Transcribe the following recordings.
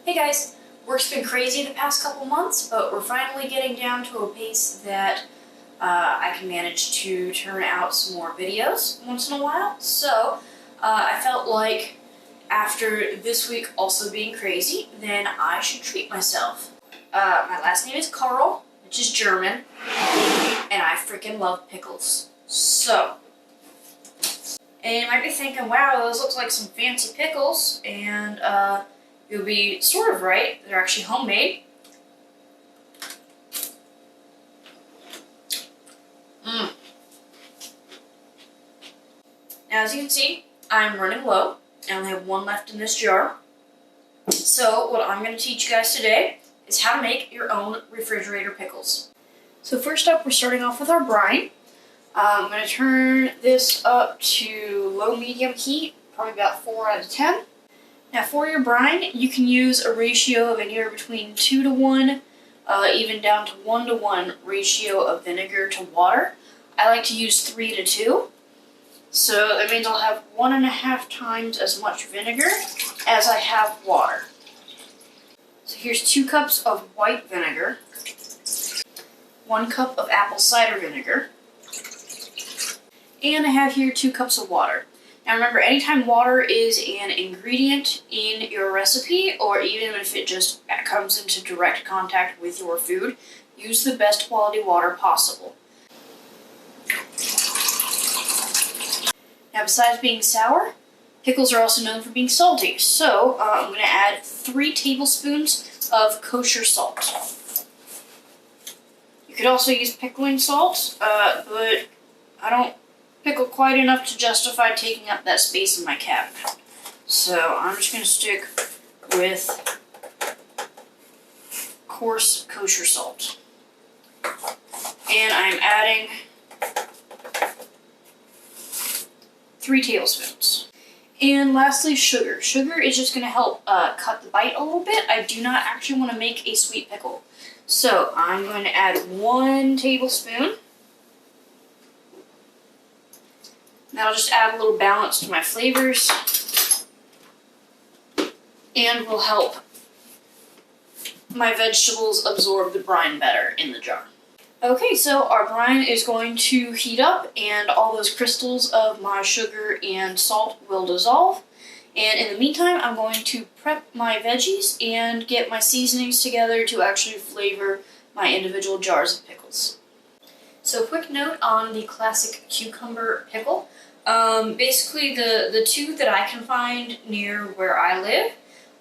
Hey guys, work's been crazy the past couple months, but we're finally getting down to a pace that I can manage to turn out some more videos once in a while. So I felt like after this week also being crazy, then I should treat myself. My last name is Carl, which is German, and I freaking love pickles. So, and you might be thinking, wow, those look like some fancy pickles, and you'll be sort of right. They're actually homemade. Now, as you can see, I'm running low. I only have one left in this jar. So what I'm going to teach you guys today is how to make your own refrigerator pickles. So first up, we're starting off with our brine. I'm going to turn this up to low-medium heat, probably about 4 out of 10. Now for your brine, you can use a ratio of anywhere between 2 to 1, even down to 1 to 1 ratio of vinegar to water. I like to use 3 to 2. So that means I'll have 1.5 times as much vinegar as I have water. So here's 2 cups of white vinegar, 1 cup of apple cider vinegar, and I have here 2 cups of water. Now remember, anytime water is an ingredient in your recipe, or even if it just comes into direct contact with your food, use the best quality water possible. Now besides being sour, pickles are also known for being salty, so I'm going to add 3 tablespoons of kosher salt. You could also use pickling salt, but I don't pickle quite enough to justify taking up that space in my cabinet. So I'm just going to stick with coarse kosher salt. And I'm adding 3 tablespoons. And lastly, sugar. Sugar is just going to help cut the bite a little bit. I do not actually want to make a sweet pickle. So I'm going to add 1 tablespoon. That'll just add a little balance to my flavors and will help my vegetables absorb the brine better in the jar. Okay, so our brine is going to heat up and all those crystals of my sugar and salt will dissolve. And in the meantime, I'm going to prep my veggies and get my seasonings together to actually flavor my individual jars of pickles. So a quick note on the classic cucumber pickle. Basically the 2 that I can find near where I live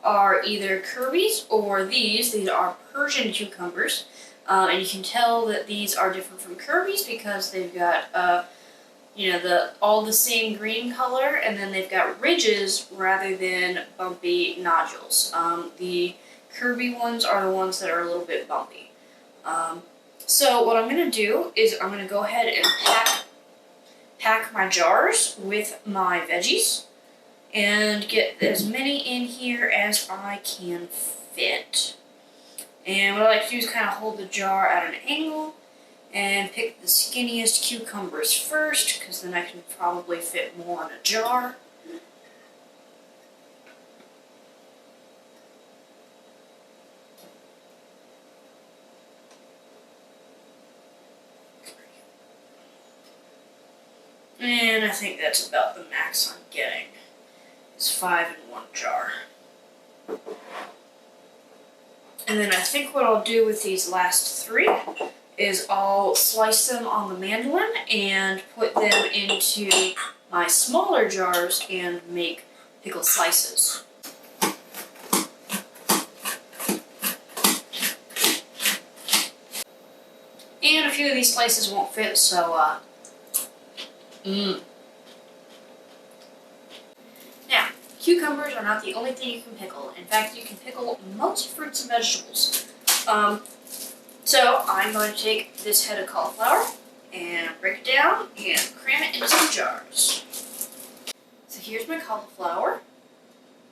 are either Kirby's or these. These are Persian cucumbers. And you can tell that these are different from Kirby's because they've got, all the same green color, and then they've got ridges rather than bumpy nodules. The Kirby ones are the ones that are a little bit bumpy. So what I'm going to do is I'm going to go ahead and pack my jars with my veggies and get as many in here as I can fit. And what I like to do is kind of hold the jar at an angle and pick the skinniest cucumbers first, because then I can probably fit more in a jar. And I think that's about the max I'm getting, is 5 in 1 jar. And then I think what I'll do with these last 3 is I'll slice them on the mandolin and put them into my smaller jars and make pickle slices. And a few of these slices won't fit, so Now, cucumbers are not the only thing you can pickle. In fact, you can pickle most fruits and vegetables. So I'm going to take this head of cauliflower and break it down and cram it into some jars. So here's my cauliflower.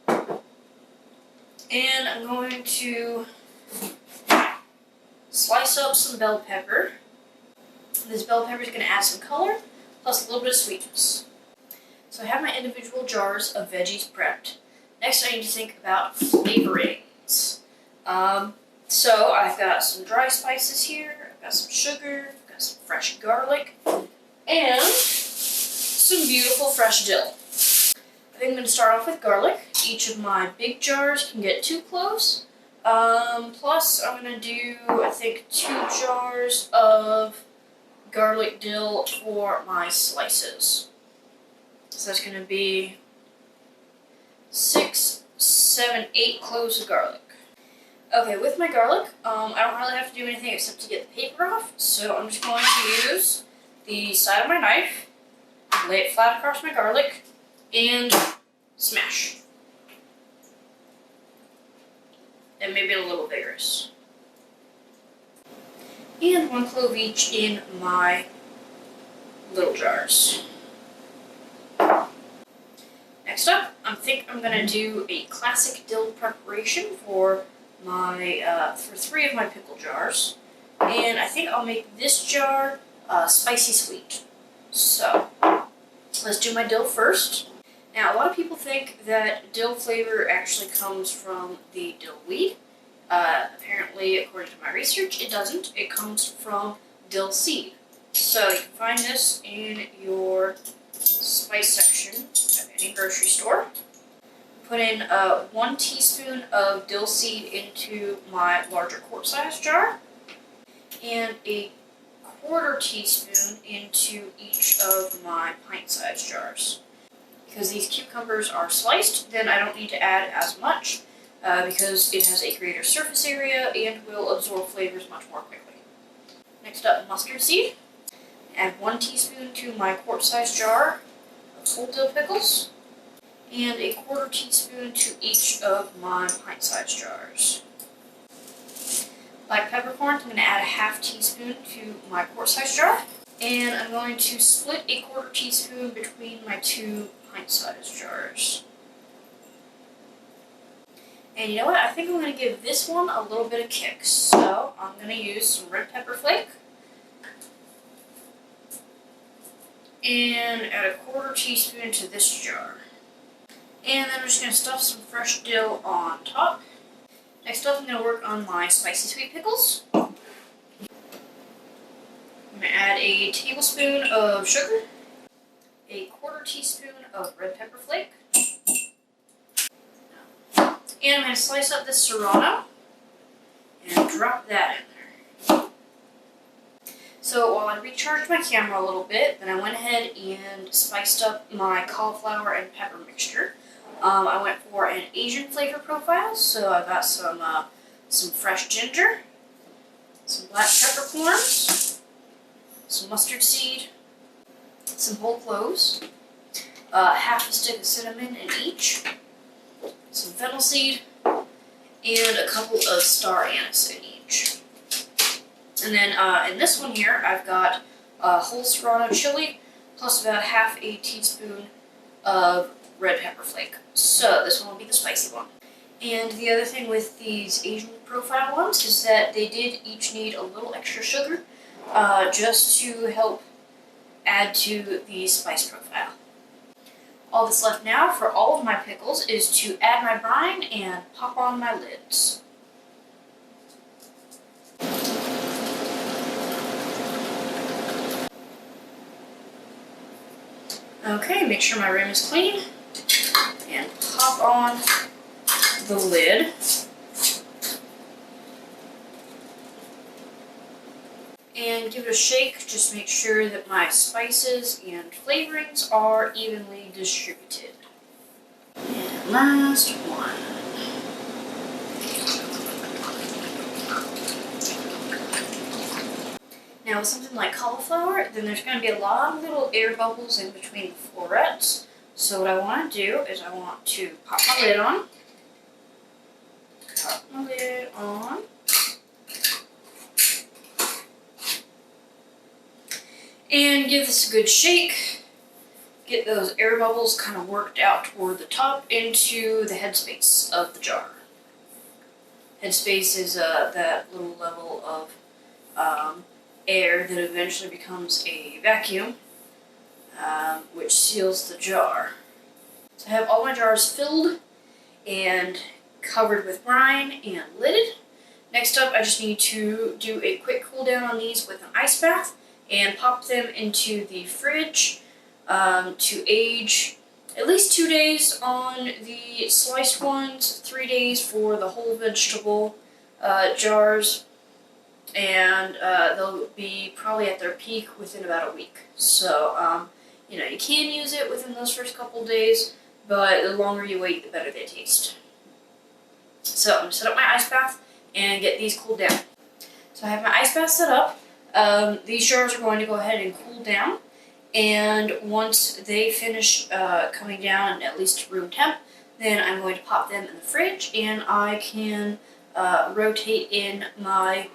And I'm going to slice up some bell pepper. This bell pepper is going to add some color, plus a little bit of sweetness. So I have my individual jars of veggies prepped. Next I need to think about flavoring. ingredients. So I've got some dry spices here, I've got some sugar, I've got some fresh garlic, and some beautiful fresh dill. I think I'm going to start off with garlic. Each of my big jars can get 2 cloves. Plus I'm going to do, I think, 2 jars of garlic dill for my slices. So that's going to be 6, 7, 8 cloves of garlic. Okay, with my garlic, I don't really have to do anything except to get the paper off, so I'm just going to use the side of my knife, lay it flat across my garlic, and smash. And maybe a little vigorous. And 1 clove each in my little jars. Next up, I think I'm going to do a classic dill preparation for my for 3 of my pickle jars, and I think I'll make this jar spicy sweet. So let's do my dill first. Now, a lot of people think that dill flavor actually comes from the dill weed. Apparently, according to my research, it doesn't. It comes from dill seed. So you can find this in your spice section of any grocery store. Put in 1 teaspoon of dill seed into my larger quart-sized jar, and a 1/4 teaspoon into each of my pint-sized jars. Because these cucumbers are sliced, then I don't need to add as much because it has a greater surface area and will absorb flavors much more quickly. Next up, mustard seed. Add 1 teaspoon to my quart-sized jar of whole dill pickles, and a 1/4 teaspoon to each of my pint-sized jars. Black peppercorns, I'm going to add a 1/2 teaspoon to my quart-sized jar, and I'm going to split a 1/4 teaspoon between my 2 pint-sized jars. And you know what? I think I'm going to give this one a little bit of kick, so I'm going to use some red pepper flake, and add a 1/4 teaspoon to this jar. And then I'm just going to stuff some fresh dill on top. Next up, I'm going to work on my spicy sweet pickles. I'm going to add a tablespoon of sugar, a 1/4 teaspoon of red pepper flake, and I'm going to slice up this serrano and drop that in there. So while I recharged my camera a little bit, then I went ahead and spiced up my cauliflower and pepper mixture. I went for an Asian flavor profile, so I got some fresh ginger, some black peppercorns, some mustard seed, some whole cloves, 1/2 a stick of cinnamon in each, some fennel seed, and a couple of star anise in each. And then in this one here, I've got whole serrano chili, plus about 1/2 a teaspoon of red pepper flake. So this one will be the spicy one. And the other thing with these Asian profile ones is that they did each need a little extra sugar just to help add to the spice profile. All that's left now for all of my pickles is to add my brine and pop on my lids. Okay, make sure my rim is clean, and pop on the lid. And give it a shake, just make sure that my spices and flavorings are evenly distributed. And last one. Now with something like cauliflower, then there's going to be a lot of little air bubbles in between the florets. So what I want to do is I want to pop my lid on. Pop my lid on. And give this a good shake. Get those air bubbles kind of worked out toward the top into the headspace of the jar. Headspace is that little level of air that eventually becomes a vacuum, which seals the jar. So I have all my jars filled and covered with brine and lidded. Next up, I just need to do a quick cool down on these with an ice bath and pop them into the fridge to age at least 2 days on the sliced ones, 3 days for the whole vegetable jars, and they'll be probably at their peak within about a week. So, you know, you can use it within those first couple days, but the longer you wait, the better they taste. So I'm going to set up my ice bath and get these cooled down. So I have my ice bath set up. These jars are going to go ahead and cool down, and once they finish coming down at least room temp, then I'm going to pop them in the fridge, and I can rotate in my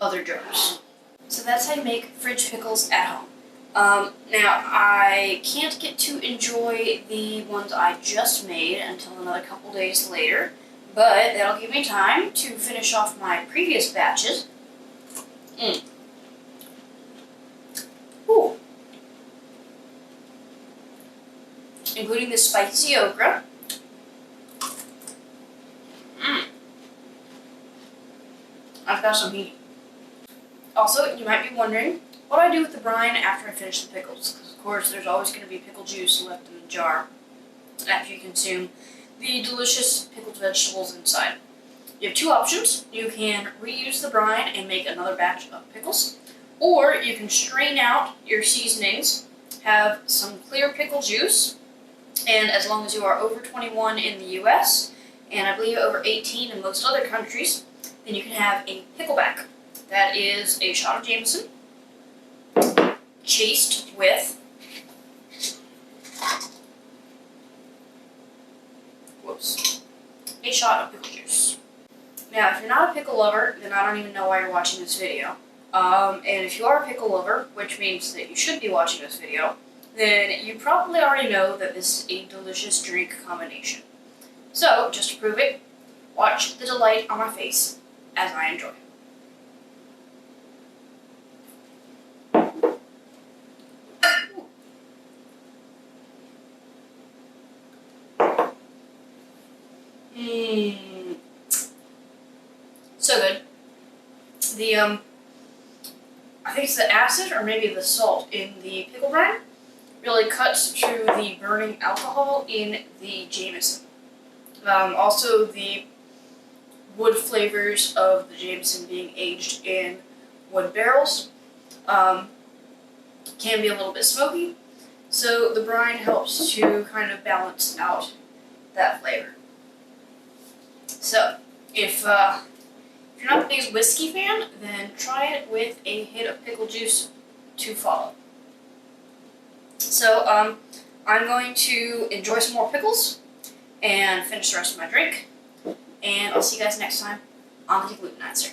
other jars. So that's how you make fridge pickles at home. Now, I can't get to enjoy the ones I just made until another couple days later, but that'll give me time to finish off my previous batches. Ooh. Including the spicy okra. I've got some heat. Also, you might be wondering what I do with the brine after I finish the pickles, because of course there's always going to be pickle juice left in the jar after you consume the delicious pickled vegetables inside. You have two options. You can reuse the brine and make another batch of pickles, or you can strain out your seasonings, have some clear pickle juice, and as long as you are over 21 in the US, and I believe over 18 in most other countries, then you can have a pickleback. That is a shot of Jameson, chased with a shot of pickle juice. Now, if you're not a pickle lover, then I don't even know why you're watching this video. And if you are a pickle lover, which means that you should be watching this video, then you probably already know that this is a delicious drink combination. So, just to prove it, watch the delight on my face as I enjoy. So good. I think it's the acid or maybe the salt in the pickle brine really cuts through the burning alcohol in the Jameson. Also, the wood flavors of the Jameson being aged in wood barrels can be a little bit smoky, so the brine helps to kind of balance out that flavor. So, if you're not the biggest whiskey fan, then try it with a hit of pickle juice to follow. So, I'm going to enjoy some more pickles and finish the rest of my drink. And I'll see you guys next time on the Deglutenizer.